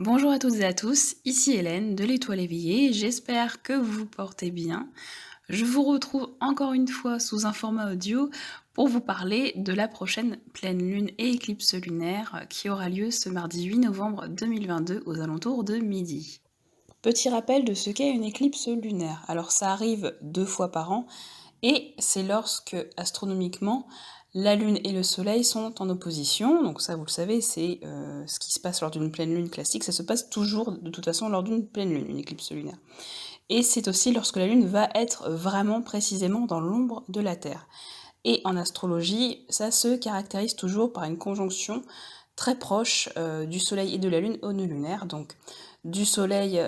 Bonjour à toutes et à tous, ici Hélène de l'Étoile éveillée, j'espère que vous vous portez bien. Je vous retrouve encore une fois sous un format audio pour vous parler de la prochaine pleine lune et éclipse lunaire qui aura lieu ce mardi 8 novembre 2022 aux alentours de midi. Petit rappel de ce qu'est une éclipse lunaire. Alors ça arrive 2 fois par an et c'est lorsque, astronomiquement, la Lune et le Soleil sont en opposition. Donc ça, vous le savez, c'est ce qui se passe lors d'une pleine Lune classique. Ça se passe toujours, de toute façon, lors d'une pleine Lune, une éclipse lunaire. Et c'est aussi lorsque la Lune va être vraiment précisément dans l'ombre de la Terre. Et en astrologie, ça se caractérise toujours par une conjonction très proche du Soleil et de la Lune au nœud lunaire, donc du Soleil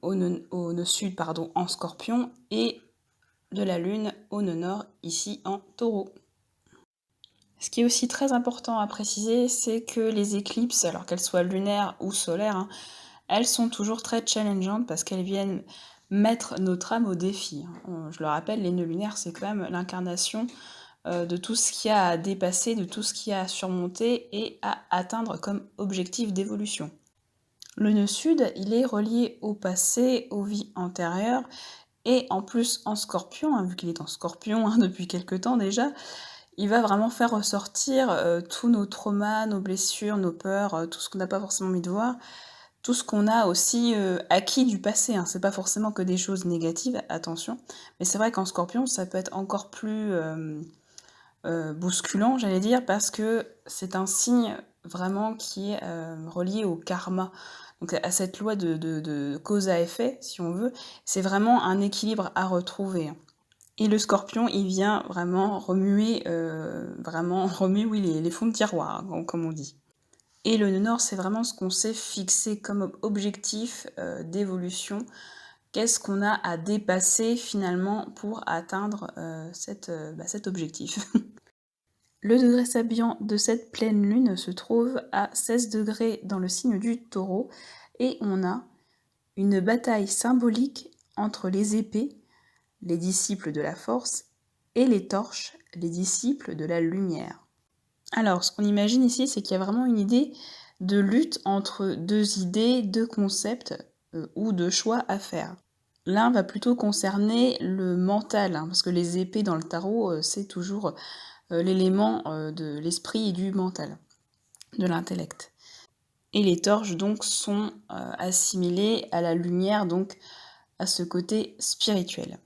au nœud sud en Scorpion et de la Lune au nœud nord, ici en Taureau. Ce qui est aussi très important à préciser, c'est que les éclipses, alors qu'elles soient lunaires ou solaires, elles sont toujours très challengeantes parce qu'elles viennent mettre notre âme au défi. Je le rappelle, les nœuds lunaires, c'est quand même l'incarnation de tout ce qu'il y a à dépasser, de tout ce qu'il y a à surmonter et à atteindre comme objectif d'évolution. Le nœud sud, il est relié au passé, aux vies antérieures, et en plus en Scorpion, vu qu'il est en Scorpion depuis quelque temps déjà, il va vraiment faire ressortir tous nos traumas, nos blessures, nos peurs, tout ce qu'on n'a pas forcément envie de voir, tout ce qu'on a aussi acquis du passé. C'est pas forcément que des choses négatives, attention, mais c'est vrai qu'en Scorpion, ça peut être encore plus bousculant, j'allais dire, parce que c'est un signe vraiment qui est relié au karma. Donc à cette loi de cause à effet, si on veut, c'est vraiment un équilibre à retrouver. Et le Scorpion, il vient vraiment remuer, oui, les fonds de tiroir, comme on dit. Et le nœud nord, c'est vraiment ce qu'on s'est fixé comme objectif d'évolution. Qu'est-ce qu'on a à dépasser finalement pour atteindre cet objectif. Le degré sabiant de cette pleine lune se trouve à 16 degrés dans le signe du Taureau et on a une bataille symbolique entre les épées, les disciples de la force, et les torches, les disciples de la lumière. Alors, ce qu'on imagine ici, c'est qu'il y a vraiment une idée de lutte entre deux idées, deux concepts ou deux choix à faire. L'un va plutôt concerner le mental, parce que les épées dans le tarot, c'est toujours l'élément de l'esprit et du mental, de l'intellect. Et les torches, donc, sont assimilées à la lumière, donc à ce côté spirituel.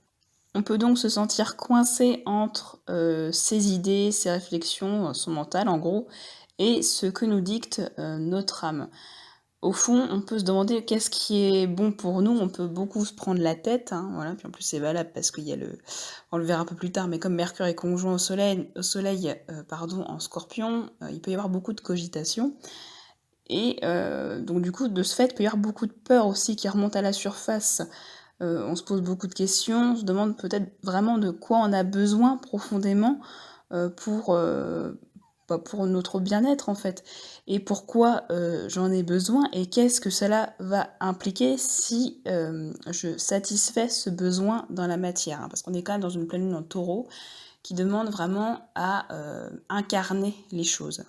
On peut donc se sentir coincé entre ses idées, ses réflexions, son mental en gros, et ce que nous dicte notre âme. Au fond, on peut se demander qu'est-ce qui est bon pour nous, on peut beaucoup se prendre la tête, voilà, puis en plus c'est valable parce qu'il y a on le verra un peu plus tard, mais comme Mercure est conjoint en Scorpion, il peut y avoir beaucoup de cogitation, et donc du coup, de ce fait, il peut y avoir beaucoup de peur aussi qui remonte à la surface. On se pose beaucoup de questions, on se demande peut-être vraiment de quoi on a besoin profondément pour notre bien-être en fait. Et pourquoi j'en ai besoin et qu'est-ce que cela va impliquer si je satisfais ce besoin dans la matière. Parce qu'on est quand même dans une pleine lune en taureau qui demande vraiment à incarner les choses.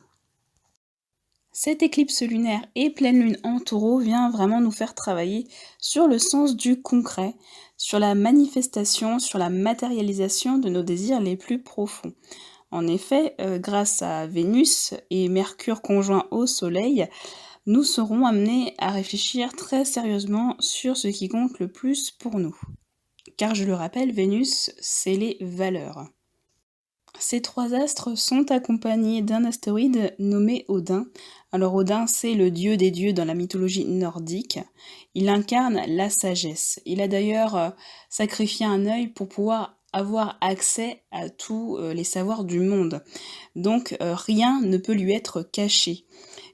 Cette éclipse lunaire et pleine lune en taureau vient vraiment nous faire travailler sur le sens du concret, sur la manifestation, sur la matérialisation de nos désirs les plus profonds. En effet, grâce à Vénus et Mercure conjoint au Soleil, nous serons amenés à réfléchir très sérieusement sur ce qui compte le plus pour nous. Car je le rappelle, Vénus, c'est les valeurs. Ces trois astres sont accompagnés d'un astéroïde nommé Odin. Alors Odin, c'est le dieu des dieux dans la mythologie nordique. Il incarne la sagesse. Il a d'ailleurs sacrifié un œil pour pouvoir avoir accès à tous les savoirs du monde. Donc rien ne peut lui être caché.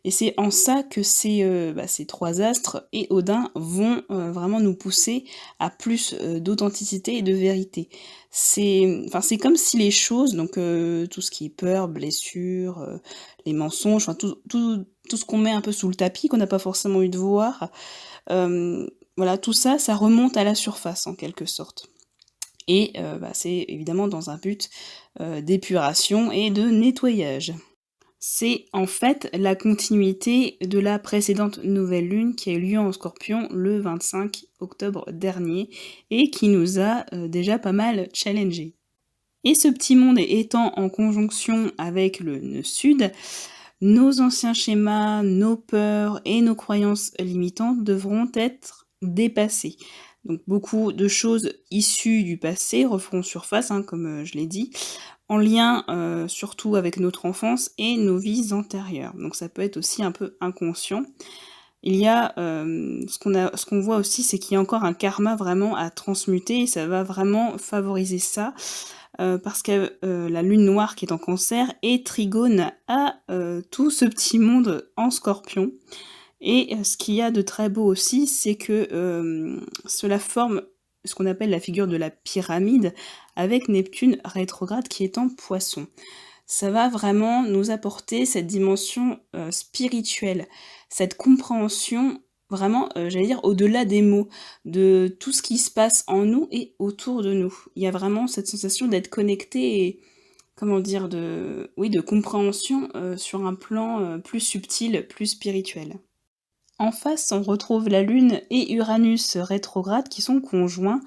Et c'est en ça que ces trois astres et Odin vont vraiment nous pousser à plus d'authenticité et de vérité. C'est comme si les choses, donc tout ce qui est peur, blessure, les mensonges, tout ce qu'on met un peu sous le tapis, qu'on n'a pas forcément eu de voir, voilà, tout ça, ça remonte à la surface en quelque sorte. Et c'est évidemment dans un but d'épuration et de nettoyage. C'est en fait la continuité de la précédente nouvelle lune qui a eu lieu en Scorpion le 25 octobre dernier et qui nous a déjà pas mal challengé. Et ce petit monde étant en conjonction avec le nœud sud, nos anciens schémas, nos peurs et nos croyances limitantes devront être dépassés. Donc beaucoup de choses issues du passé referont surface, hein, comme je l'ai dit, en lien surtout avec notre enfance et nos vies antérieures. Donc ça peut être aussi un peu inconscient. Il y a ce qu'on voit aussi, c'est qu'il y a encore un karma vraiment à transmuter et ça va vraiment favoriser ça. Parce que la lune noire qui est en Cancer est trigone à tout ce petit monde en Scorpion. Et ce qu'il y a de très beau aussi, c'est que cela forme ce qu'on appelle la figure de la pyramide avec Neptune rétrograde qui est en Poisson. Ça va vraiment nous apporter cette dimension spirituelle, cette compréhension vraiment, j'allais dire, au-delà des mots, de tout ce qui se passe en nous et autour de nous. Il y a vraiment cette sensation d'être connecté et, comment dire, de compréhension sur un plan plus subtil, plus spirituel. En face, on retrouve la Lune et Uranus rétrograde qui sont conjoints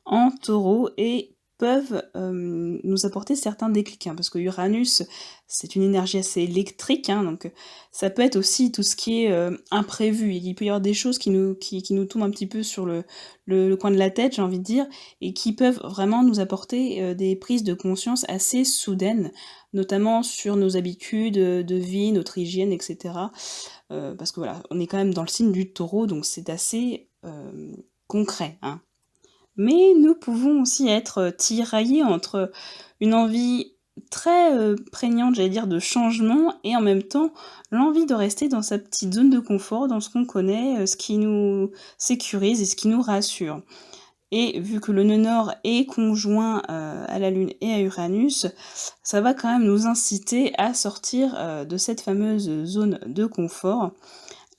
en Taureau et peuvent nous apporter certains déclics, hein, parce que Uranus, c'est une énergie assez électrique, hein, donc ça peut être aussi tout ce qui est imprévu. Il peut y avoir des choses qui nous tombent un petit peu sur le coin de la tête, j'ai envie de dire, et qui peuvent vraiment nous apporter des prises de conscience assez soudaines, notamment sur nos habitudes de vie, notre hygiène, etc. Parce que voilà, on est quand même dans le signe du Taureau, donc c'est assez concret, hein. Mais nous pouvons aussi être tiraillés entre une envie très prégnante, j'allais dire, de changement et en même temps l'envie de rester dans sa petite zone de confort, dans ce qu'on connaît, ce qui nous sécurise et ce qui nous rassure. Et vu que le nœud nord est conjoint à la Lune et à Uranus, ça va quand même nous inciter à sortir de cette fameuse zone de confort,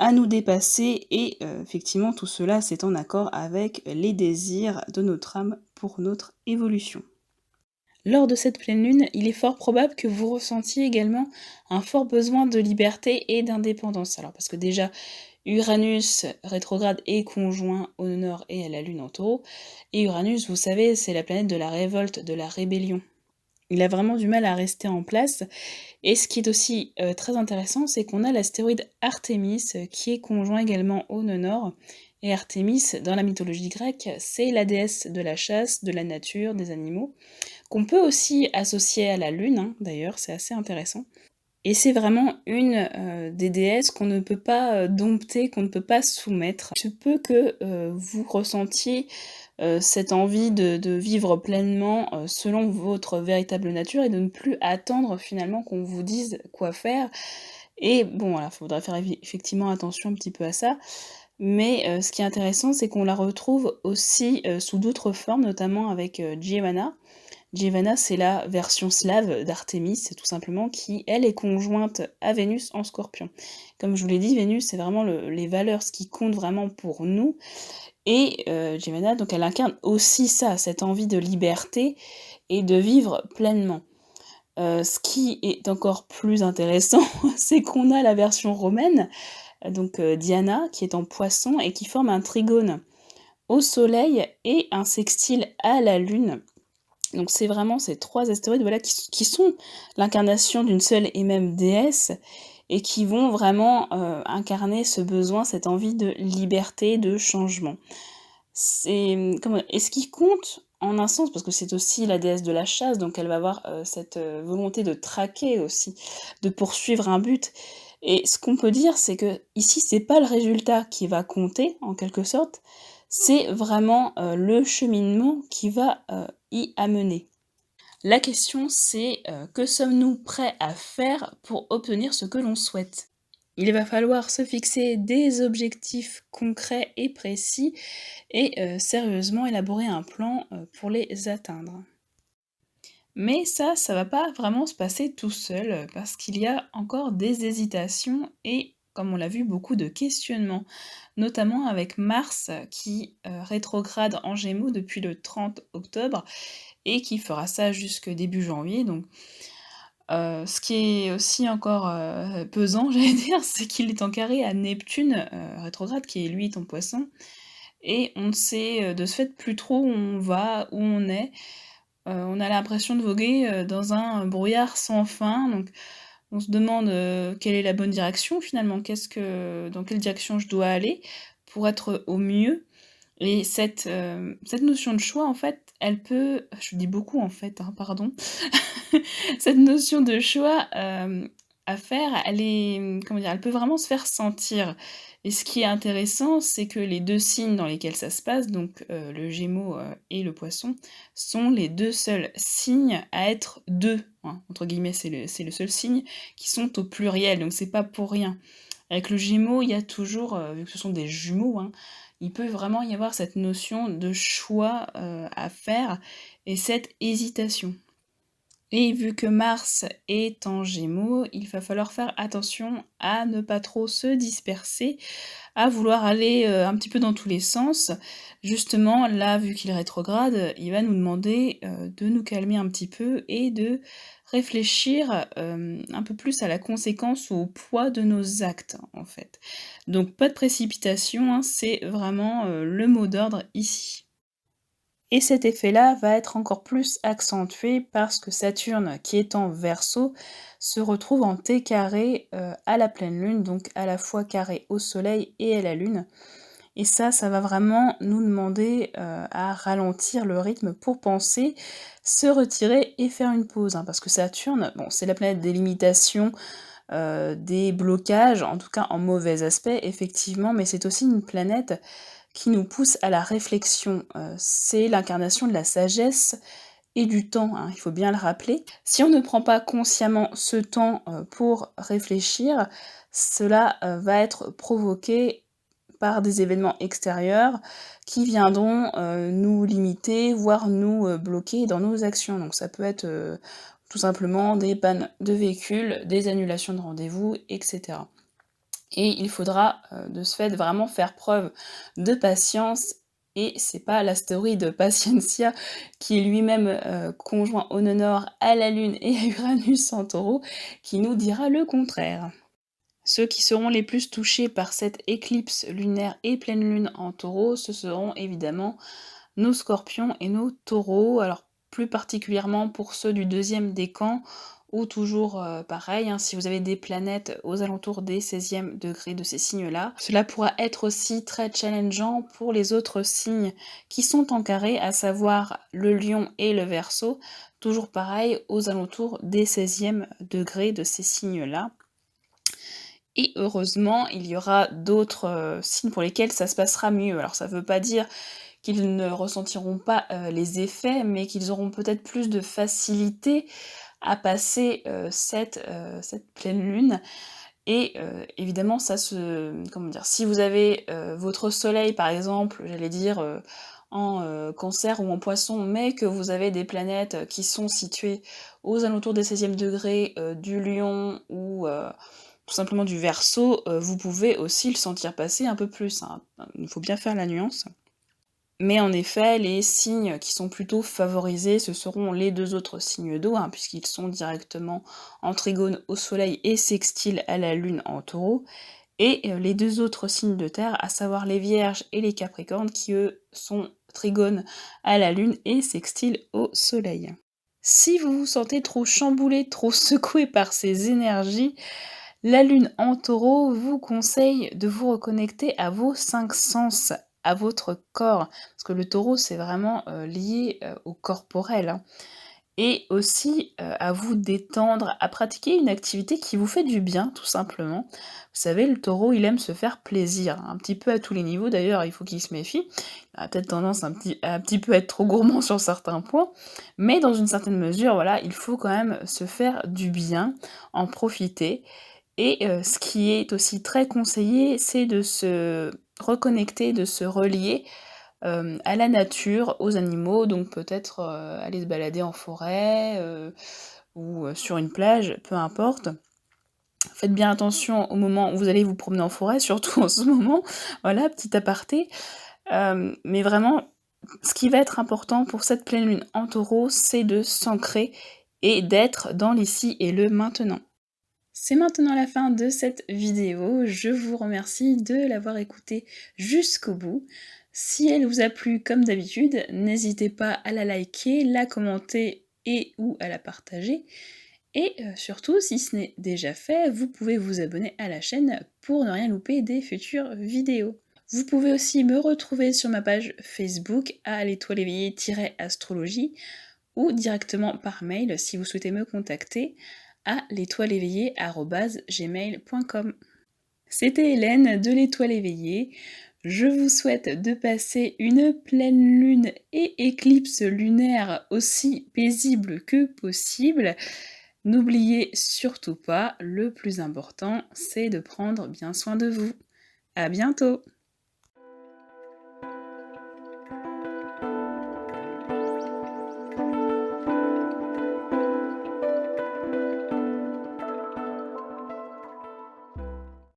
à nous dépasser et effectivement tout cela c'est en accord avec les désirs de notre âme pour notre évolution. Lors de cette pleine lune, il est fort probable que vous ressentiez également un fort besoin de liberté et d'indépendance. Alors parce que déjà, Uranus rétrograde est conjoint au nord et à la lune en taureau, et Uranus, vous savez, c'est la planète de la révolte, de la rébellion. Il a vraiment du mal à rester en place. Et ce qui est aussi très intéressant, c'est qu'on a l'astéroïde Artémis qui est conjoint également au nœud nord. Et Artémis, dans la mythologie grecque, c'est la déesse de la chasse, de la nature, des animaux, qu'on peut aussi associer à la lune, hein, d'ailleurs, c'est assez intéressant. Et c'est vraiment une des déesses qu'on ne peut pas dompter, qu'on ne peut pas soumettre. Il se peut que vous ressentiez cette envie de vivre pleinement selon votre véritable nature et de ne plus attendre finalement qu'on vous dise quoi faire. Et bon, voilà, il faudra faire effectivement attention un petit peu à ça. Mais ce qui est intéressant, c'est qu'on la retrouve aussi sous d'autres formes, notamment avec Giovanna. Giovanna, c'est la version slave d'Artémis, tout simplement, qui, elle, est conjointe à Vénus en Scorpion. Comme je vous l'ai dit, Vénus, c'est vraiment les valeurs, ce qui compte vraiment pour nous. Et Giovanna, donc, elle incarne aussi ça, cette envie de liberté et de vivre pleinement. Ce qui est encore plus intéressant, c'est qu'on a la version romaine, donc Diana, qui est en Poisson et qui forme un trigone au Soleil et un sextile à la Lune. Donc c'est vraiment ces trois astéroïdes voilà, qui sont l'incarnation d'une seule et même déesse et qui vont vraiment incarner ce besoin, cette envie de liberté, de changement. Et ce qui compte en un sens, parce que c'est aussi la déesse de la chasse, donc elle va avoir cette volonté de traquer aussi, de poursuivre un but. Et ce qu'on peut dire, c'est que ici, c'est pas le résultat qui va compter, en quelque sorte, c'est vraiment le cheminement qui va y amener. La question, c'est que sommes-nous prêts à faire pour obtenir ce que l'on souhaite? Il va falloir se fixer des objectifs concrets et précis et sérieusement élaborer un plan pour les atteindre. Mais ça va pas vraiment se passer tout seul, parce qu'il y a encore des hésitations et, comme on l'a vu, beaucoup de questionnements, notamment avec Mars qui rétrograde en Gémeaux depuis le 30 octobre et qui fera ça jusque début janvier. Donc Ce qui est aussi encore, pesant, j'allais dire, c'est qu'il est en carré à Neptune, rétrograde, qui lui est en Poisson et on ne sait, de ce fait plus trop où on va, où on est. On a l'impression de voguer, dans un brouillard sans fin, donc on se demande, quelle est la bonne direction finalement? Dans quelle direction je dois aller pour être au mieux? Et cette notion de choix, en fait, elle peut je dis beaucoup en fait, hein, pardon. Cette notion de choix, à faire, elle est, comment dire? Elle peut vraiment se faire sentir et ce qui est intéressant, c'est que les 2 signes dans lesquels ça se passe, donc le Gémeaux, et le Poisson, sont les 2 seuls signes à être 2, hein, entre guillemets. C'est le seul signe qui sont au pluriel, donc c'est pas pour rien. Avec le Gémeaux, il y a toujours, vu que ce sont des jumeaux, hein, il peut vraiment y avoir cette notion de choix, à faire et cette hésitation. Et vu que Mars est en Gémeaux, il va falloir faire attention à ne pas trop se disperser, à vouloir aller, un petit peu dans tous les sens. Justement, là, vu qu'il est rétrograde, il va nous demander, de nous calmer un petit peu et de réfléchir, un peu plus à la conséquence ou au poids de nos actes, en fait. Donc pas de précipitation, hein, c'est vraiment, le mot d'ordre ici. Et cet effet-là va être encore plus accentué parce que Saturne, qui est en Verseau, se retrouve en T carré, à la pleine lune, donc à la fois carré au soleil et à la lune. Et ça va vraiment nous demander, à ralentir le rythme pour penser, se retirer et faire une pause, hein. Parce que Saturne, bon, c'est la planète des limitations, des blocages, en tout cas en mauvais aspect effectivement, mais c'est aussi une planète qui nous pousse à la réflexion. C'est l'incarnation de la sagesse et du temps, hein, il faut bien le rappeler. Si on ne prend pas consciemment ce temps, pour réfléchir, cela, va être provoqué par des événements extérieurs qui viendront, nous limiter, voire nous, bloquer dans nos actions. Donc ça peut être, tout simplement des pannes de véhicules, des annulations de rendez-vous et cetera. Et il faudra, de ce fait, vraiment faire preuve de patience et c'est pas l'astéroïde Patientia qui est lui-même, conjoint au nœud nord à la Lune et à Uranus en Taureau, qui nous dira le contraire. Ceux qui seront les plus touchés par cette éclipse lunaire et pleine lune en Taureau, ce seront évidemment nos Scorpions et nos Taureaux. Alors plus particulièrement pour ceux du deuxième décan, ou toujours pareil, hein, si vous avez des planètes aux alentours des 16e degrés de ces signes-là. Cela pourra être aussi très challengeant pour les autres signes qui sont en carré, à savoir le Lion et le Verseau, toujours pareil aux alentours des 16e degrés de ces signes-là. Et heureusement, il y aura d'autres signes pour lesquels ça se passera mieux. Alors ça veut pas dire qu'ils ne ressentiront pas, les effets, mais qu'ils auront peut-être plus de facilité à passer, cette pleine lune et évidemment ça se comment dire? Si vous avez, votre soleil par exemple, j'allais dire, en, Cancer ou en Poisson, mais que vous avez des planètes, qui sont situées aux alentours des 16e degrés, du Lion ou tout simplement du Verseau, vous pouvez aussi le sentir passer un peu plus, hein. Il faut bien faire la nuance. Mais en effet, les signes qui sont plutôt favorisés, ce seront les 2 autres signes d'eau, hein, puisqu'ils sont directement en trigone au soleil et sextiles à la lune en Taureau, et les 2 autres signes de terre, à savoir les Vierges et les Capricornes, qui eux sont trigones à la lune et sextiles au soleil. Si vous vous sentez trop chamboulé, trop secoué par ces énergies, la lune en Taureau vous conseille de vous reconnecter à vos 5 sens, à votre corps, parce que le Taureau, c'est vraiment, lié, au corporel, hein, et aussi, à vous détendre, à pratiquer une activité qui vous fait du bien, tout simplement. Vous savez, le Taureau, il aime se faire plaisir, un petit peu à tous les niveaux d'ailleurs, il faut qu'il se méfie. Il a peut-être tendance un petit peu à être trop gourmand sur certains points, mais dans une certaine mesure, voilà, il faut quand même se faire du bien, en profiter et ce qui est aussi très conseillé, c'est de se reconnecter, de se relier, à la nature, aux animaux, donc peut-être, aller se balader en forêt, ou sur une plage, peu importe. Faites bien attention au moment où vous allez vous promener en forêt, surtout en ce moment, voilà, petit aparté. Mais vraiment, ce qui va être important pour cette pleine lune en Taureau, c'est de s'ancrer et d'être dans l'ici et le maintenant. C'est maintenant la fin de cette vidéo. Je vous remercie de l'avoir écoutée jusqu'au bout. Si elle vous a plu comme d'habitude, n'hésitez pas à la liker, la commenter et ou à la partager. Et surtout, si ce n'est déjà fait, vous pouvez vous abonner à la chaîne pour ne rien louper des futures vidéos. Vous pouvez aussi me retrouver sur ma page Facebook à l'étoile éveillée-astrologie ou directement par mail si vous souhaitez me contacter à l'étoileéveillée@gmail.com. C'était Hélène de l'Étoile éveillée. Je vous souhaite de passer une pleine lune et éclipse lunaire aussi paisible que possible. N'oubliez surtout pas, le plus important, c'est de prendre bien soin de vous. À bientôt!